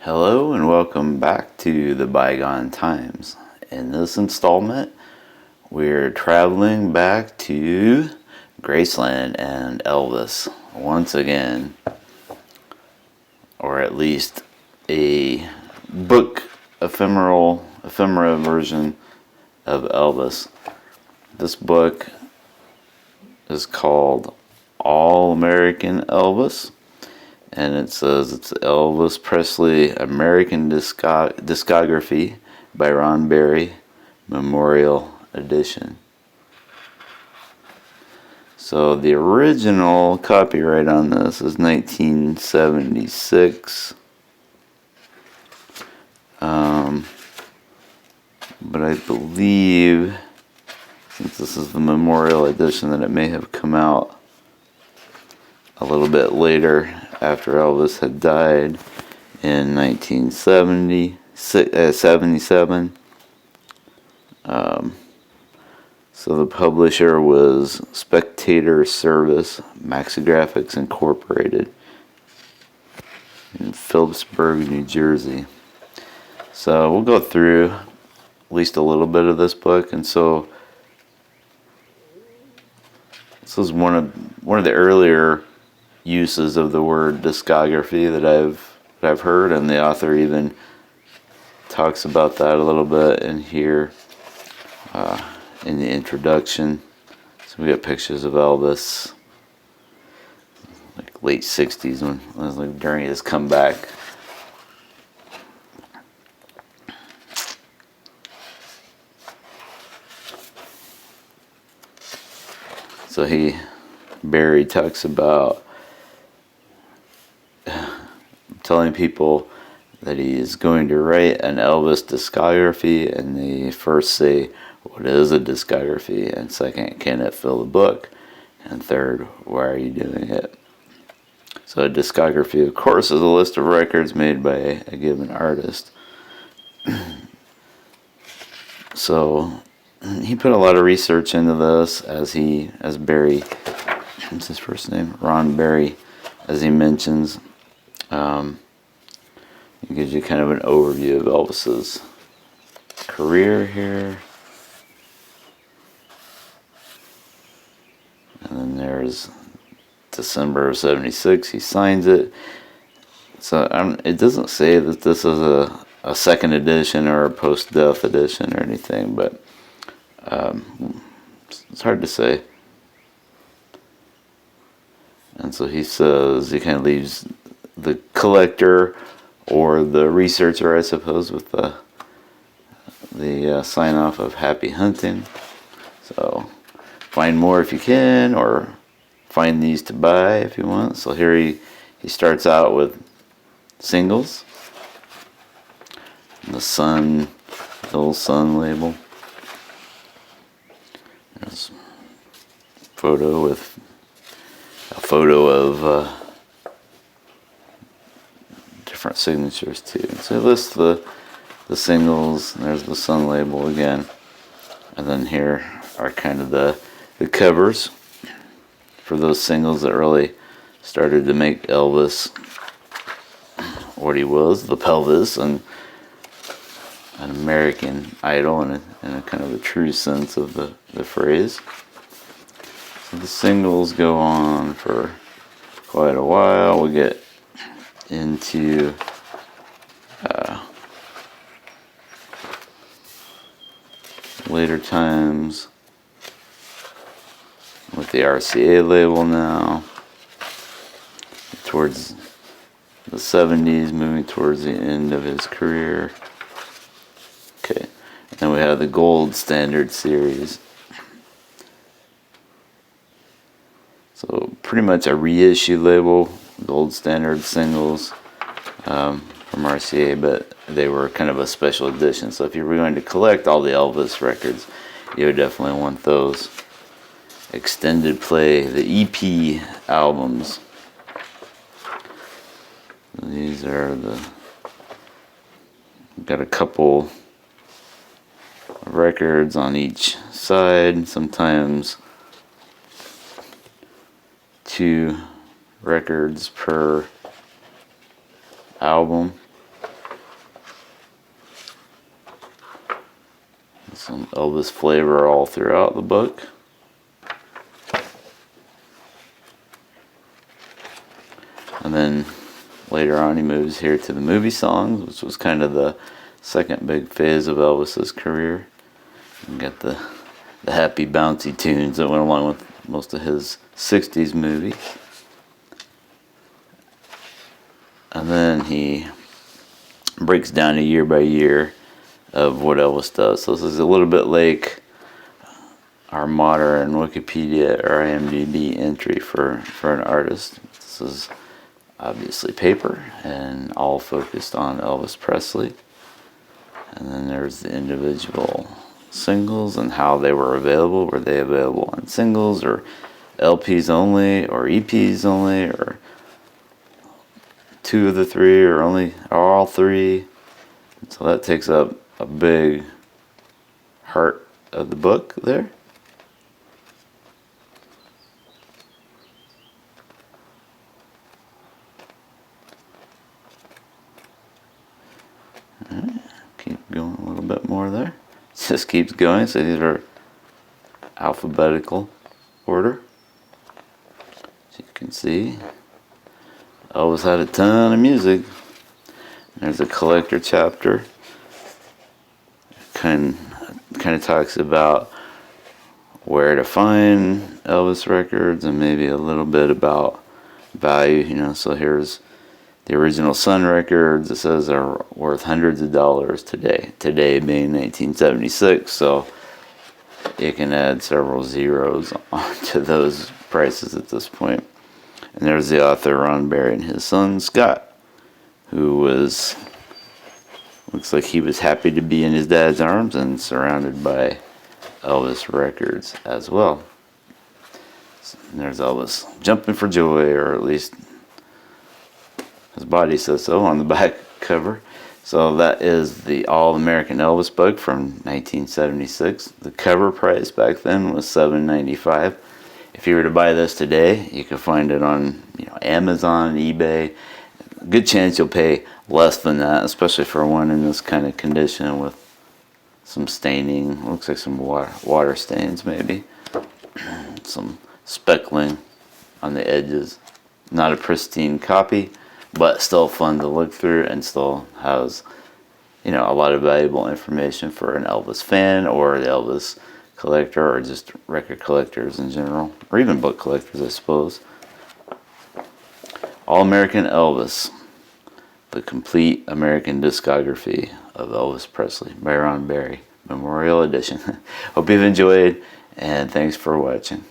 Hello and welcome back to the Bygone Times. In this installment, we're traveling back to Graceland and Elvis once again, or at least a book ephemera version of Elvis. This book is called All-American Elvis. And it says it's Elvis Presley American Discography by Ron Berry, Memorial Edition. So the original copyright on this is 1976. But I believe, since this is the Memorial Edition, that it may have come out a little bit later, after Elvis had died in 1977. So the publisher was Spectator Service Maxigraphics Incorporated in Phillipsburg, New Jersey. So we'll go through at least a little bit of this book, and so this is one of the earlier uses of the word discography that I've heard, and the author even talks about that a little bit in here in the introduction. So we got pictures of Elvis, like late '60s, when it was like during his comeback. So Barry talks about telling people that he is going to write an Elvis discography, and they first say, what is a discography? And second, can it fill the book? And third, why are you doing it? So a discography, of course, is a list of records made by a given artist. So he put a lot of research into this, as Barry, what's his first name? Ron Berry, as he mentions. It gives you kind of an overview of Elvis's career here. And then there's December of '76, he signs it. So it doesn't say that this is a second edition or a post-death edition or anything, but it's hard to say. And so he says, he kind of leaves the collector or the researcher, I suppose, with the sign off of happy hunting. So find more if you can, or find these to buy if you want. So here he starts out with singles, the old Sun label. There's a photo of different signatures too. So he lists the singles, and there's the Sun label again. And then here are kind of the covers for those singles that really started to make Elvis what he was, the pelvis, and an American Idol in a kind of a true sense of the phrase. So the singles go on for quite a while. We get into later times with the RCA label now, towards the '70s, moving towards the end of his career. Okay, and then we have the Gold Standard series. So pretty much a reissue label, Gold Standard singles from RCA, but they were kind of a special edition. So if you were going to collect all the Elvis records, you would definitely want those. Extended play, the EP albums. These are got a couple of records on each side, sometimes 2 records per album. Some Elvis flavor all throughout the book. And then later on he moves here to the movie songs, which was kind of the second big phase of Elvis's career. You got the happy bouncy tunes that went along with most of his 60s movies. And then he breaks down a year by year of what Elvis does. So this is a little bit like our modern Wikipedia or IMDb entry for an artist. This is obviously paper and all focused on Elvis Presley. And then there's the individual singles and how they were available. Were they available on singles or LPs only or EPs only or 2 of the 3 or all 3? So that takes up a big heart of the book there. Alright, keep going a little bit more there. It just keeps going, so these are alphabetical order. As you can see, Elvis had a ton of music. There's a collector chapter. Kind of talks about where to find Elvis records and maybe a little bit about value. You know, so here's the original Sun records. It says are worth hundreds of dollars today. Today being 1976, so you can add several zeros onto those prices at this point. And there's the author Ron Barry and his son Scott, who looks like he was happy to be in his dad's arms and surrounded by Elvis records as well. And there's Elvis jumping for joy, or at least his body says so on the back cover. So that is the All-American Elvis book from 1976. The cover price back then was $7.95. If you were to buy this today, you can find it on Amazon, eBay. Good chance you'll pay less than that, especially for one in this kind of condition with some staining. Looks like some water stains maybe. Some speckling on the edges. Not a pristine copy, but still fun to look through and still has a lot of valuable information for an Elvis fan or the Elvis collector or just record collectors in general, or even book collectors, I suppose. All-American Elvis, the complete American discography of Elvis Presley by Ron Barry, Memorial Edition. Hope you've enjoyed, and thanks for watching.